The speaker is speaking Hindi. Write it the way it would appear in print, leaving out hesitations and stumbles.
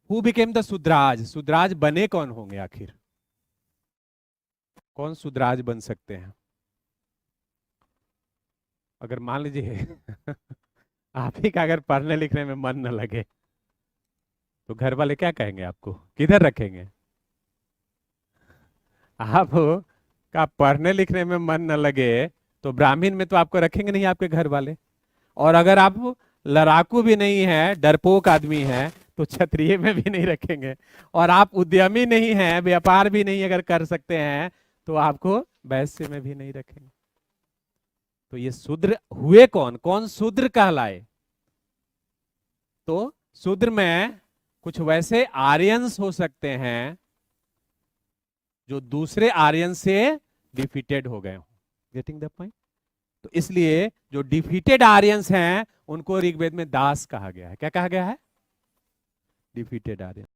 Who became the Shudras, Shudras बने कौन होंगे आखिर, कौन शूद्राज बन सकते हैं? अगर मान लीजिए आप ही का अगर पढ़ने लिखने में मन न लगे तो घर वाले क्या कहेंगे, आपको किधर रखेंगे? आप का पढ़ने लिखने में मन न लगे तो ब्राह्मण में तो आपको रखेंगे नहीं आपके घर वाले। और अगर आप लड़ाकू भी नहीं है, डरपोक आदमी है, तो क्षत्रिय में भी नहीं रखेंगे। और आप उद्यमी नहीं है, व्यापार भी नहीं अगर कर सकते हैं, तो आपको वैश्य में भी नहीं रखेंगे। तो ये शूद्र हुए कौन, कौन शूद्र कहलाए? तो शूद्र में कुछ वैसे आर्यंस हो सकते हैं जो दूसरे आर्यन से डिफीटेड हो गए हो। Getting the point? तो इसलिए जो डिफीटेड आर्यंस हैं उनको ऋग्वेद में दास कहा गया है। क्या कहा गया है? डिफीटेड आर्यन।